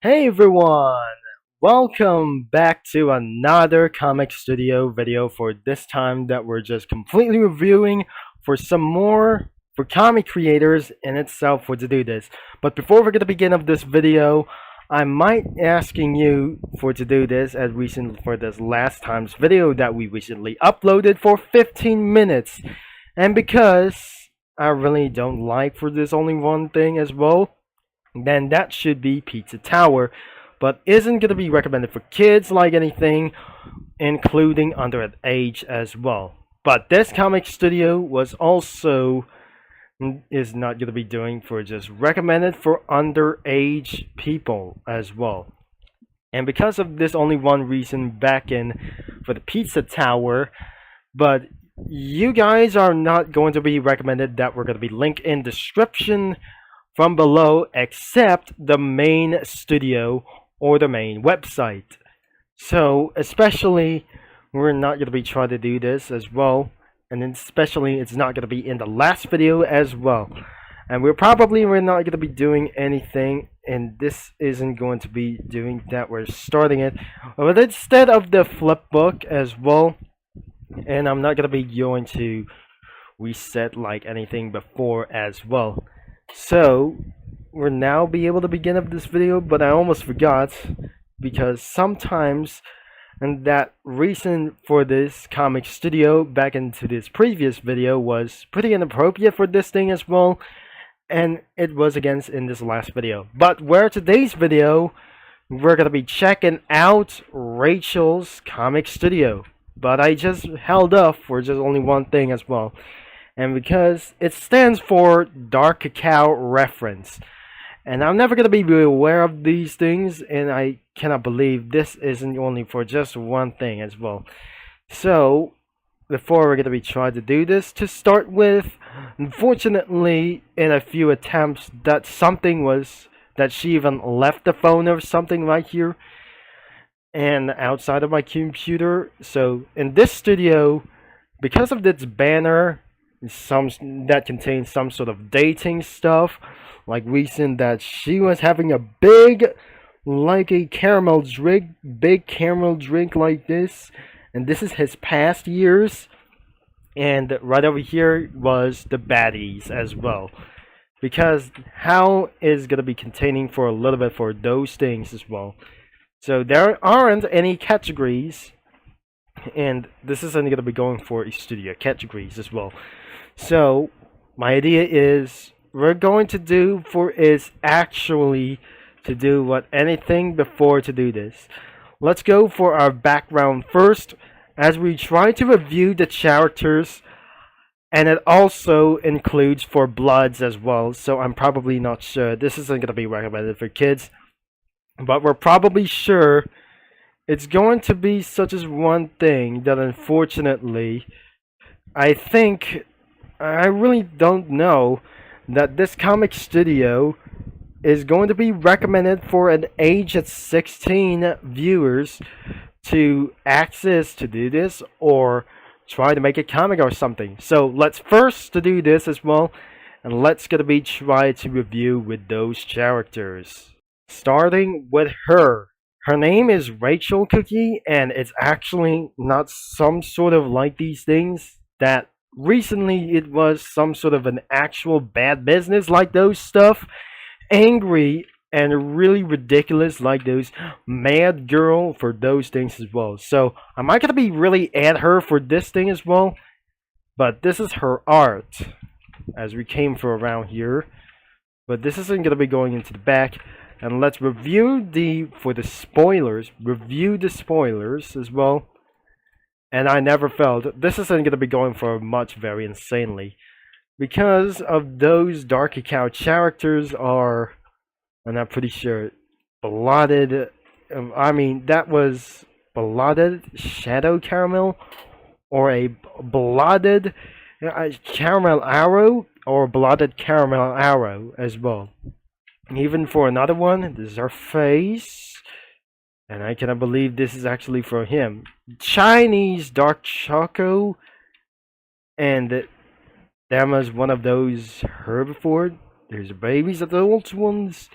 Hey everyone! Welcome back to another Comic Studio video for this time that we're just completely reviewing for some more for comic creators in itself for to do this. But before we're gonna begin of this video, I might asking you for to do this as recent for this last time's video that we recently uploaded for 15 minutes. And because I really don't like for this only one thing as well, then that should be Pizza Tower, but isn't going to be recommended for kids like anything, including under an age as well. But this comic studio was also is not going to be doing for just recommended for underage people as well. And because of this only one reason back in for the Pizza Tower, but you guys are not going to be recommended that we're going to be linked in description from below except the main studio or the main website. So especially we're not going to be trying to do this as well, and then especially it's not going to be in the last video as well. And we're not going to be doing anything, and this isn't going to be doing that. We're starting it, but instead of the flip book as well, and I'm not going to be going to reset like anything before as well. So we're now be able to begin up this video, but I almost forgot because sometimes, and that reason for this comic studio back into this previous video was pretty inappropriate for this thing as well, and it was against in this last video. But where today's video we're gonna be checking out Rachel's comic studio, but I just held up for just only one thing as well, and because it stands for Dark Cacao Reference. And I'm never going to be aware of these things, and I cannot believe this isn't only for just one thing as well. So, before we're going to be trying to do this, to start with, unfortunately, in a few attempts, that something was that she even left the phone or something right here and outside of my computer. So, in this studio, because of this banner, some that contains some sort of dating stuff, like recent that she was having a big like a caramel drink, big caramel drink like this, and this is his past years, and right over here was the Baddies as well, because how is gonna be containing for a little bit for those things as well. So there aren't any categories, and this isn't gonna be going for a studio categories as well. So my idea is we're going to do for is actually to do what anything before to do this. Let's go for our background first as we try to review the characters, and it also includes for bloods as well, so I'm probably not sure this isn't going to be recommended for kids, but we're probably sure it's going to be such as one thing that unfortunately I really don't know that this comic studio is going to be recommended for an age at 16 viewers to access to do this or try to make a comic or something. So let's first to do this as well, and let's gonna be try to review with those characters. Starting with her. Her name is Rachel Cookie, and it's actually not some sort of like these things that recently it was some sort of an actual bad business like those stuff, angry and really ridiculous like those mad girl for those things as well. So I'm not gonna be really at her for this thing as well, but this is her art as we came for around here, but this isn't gonna be going into the back. And let's review the review the spoilers as well. And I never felt this isn't going to be going for much very insanely, because of those Dark Cacao characters are, and I'm pretty sure, blotted. I mean, that was blotted shadow caramel, or a blotted caramel arrow, or blotted caramel arrow as well. Even for another one, this is our face. And I cannot believe this is actually for him. Chinese dark choco. And that was one of those herbivores. There's babies, adult ones.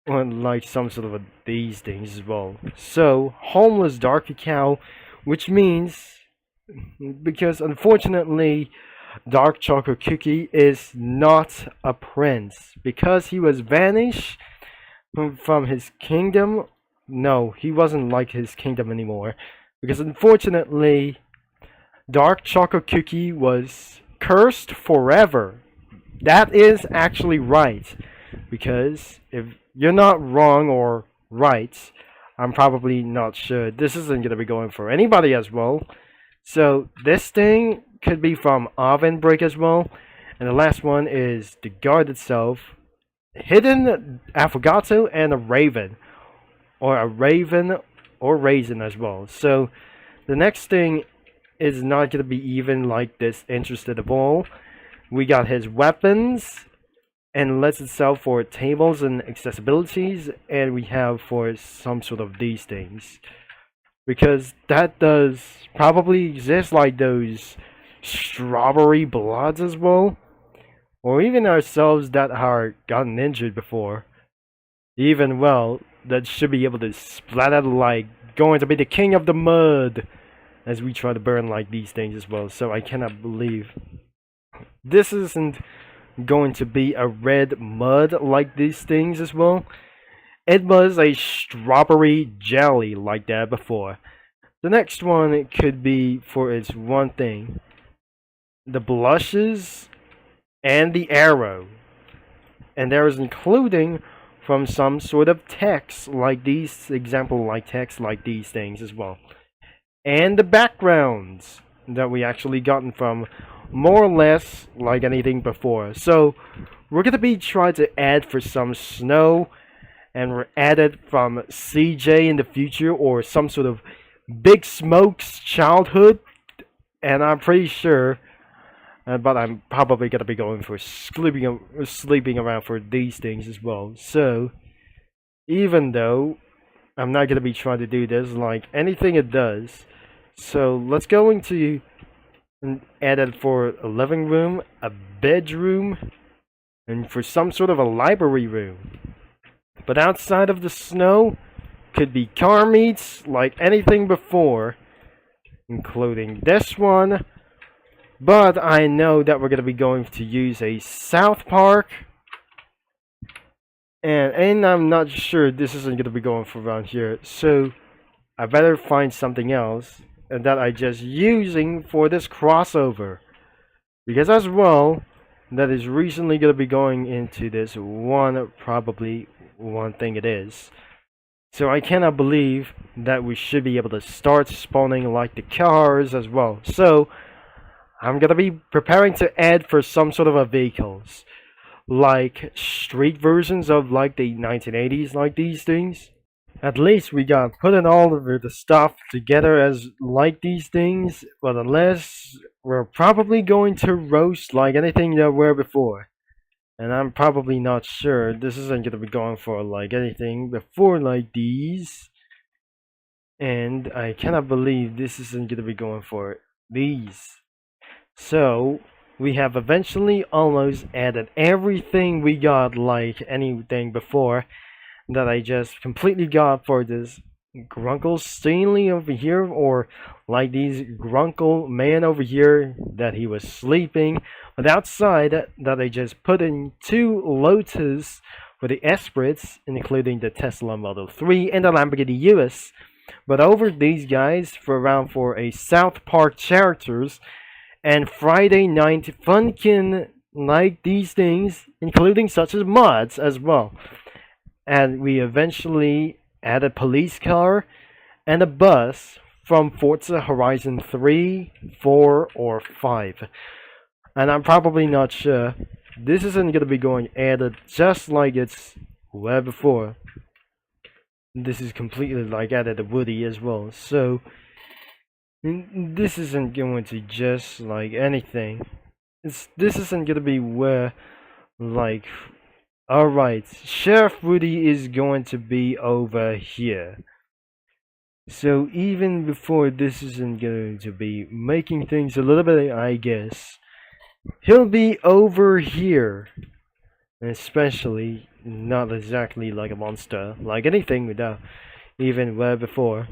or like some sort of these things as well. So homeless Darky Cow, which means, because unfortunately Dark Chocolate Cookie is not a prince because he was vanished from his kingdom. No, he wasn't like his kingdom anymore because unfortunately Dark Chocolate Cookie was cursed forever. That is actually right because if you're not wrong or right, I'm probably not sure. This isn't gonna be going for anybody as well. So this thing could be from Oven Break as well. And the last one is the guard itself. Hidden Affogato and a Raven. Or a Raven or Raisin as well. So the next thing is not going to be even like this interested at all. We got his weapons and lets itself for tables and accessibilities. And we have for some sort of these things. Because that does probably exist like those strawberry bloods as well. Or even ourselves that are gotten injured before. Even well, that should be able to splatter like going to be the king of the mud as we try to burn like these things as well. So I cannot believe this isn't going to be a red mud like these things as well. It was a strawberry jelly like that before. The next one it could be for its one thing. The blushes and the arrow. And there is including from some sort of text like these example like text like these things as well. And the backgrounds that we actually gotten from more or less like anything before. So we're gonna be trying to add for some snow and we're added from CJ in the future or some sort of Big Smoke's childhood, and I'm pretty sure but I'm probably gonna be going for sleeping around for these things as well. So even though I'm not gonna be trying to do this like anything it does, so let's go into and add it for a living room, a bedroom, and for some sort of a library room. But outside of the snow, could be car meets like anything before, including this one. But I know that we're going to be going to use a South Park. And I'm not sure this isn't going to be going for around here. So I better find something else that I just using for this crossover. Because as well, that is recently going to be going into this one, probably one thing it is. So I cannot believe that we should be able to start spawning like the cars as well. So I'm gonna be preparing to add for some sort of a vehicles, like street versions of like the 1980s, like these things. At least we got putting all of the stuff together as like these things, but unless we're probably going to roast like anything that were before. And I'm probably not sure this isn't gonna be going for like anything before like these. And I cannot believe this isn't gonna be going for these. So we have eventually almost added everything we got like anything before that I just completely got for this Grunkle Stanley over here, or like these Grunkle man over here that he was sleeping. But outside that I just put in 2 Lotus for the Esprits, including the Tesla Model 3 and the Lamborghini US. But over these guys for around for a South Park characters and Friday night funkin' like these things, including such as mods as well. And we eventually add a police car and a bus from Forza Horizon 3, 4, or 5. And I'm probably not sure. This isn't going to be going added just like it's where before. This is completely like added a Woody as well. So this isn't going to just like anything. This isn't going to be where like alright, Sheriff Woody is going to be over here. So even before this isn't going to be making things a little bit, I guess, he'll be over here. Especially not exactly like a monster, like anything without even where before.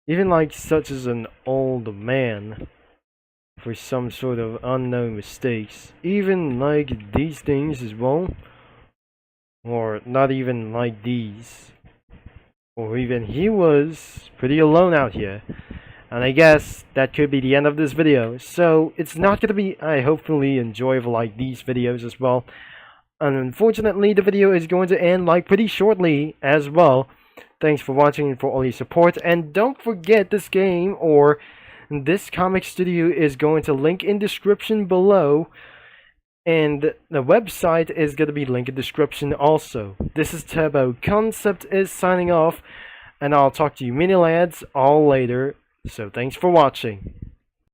Even like such as an old man for some sort of unknown mistakes. Even like these things as well. Or not even like these. Or even he was pretty alone out here. And I guess that could be the end of this video. So it's not gonna be hopefully enjoyable like these videos as well. And unfortunately the video is going to end like pretty shortly as well. Thanks for watching and for all your support. And don't forget this game or this comic studio is going to link in description below. And the website is going to be linked in description also. This is Turbo. Concept is signing off. And I'll talk to you mini lads all later. So thanks for watching.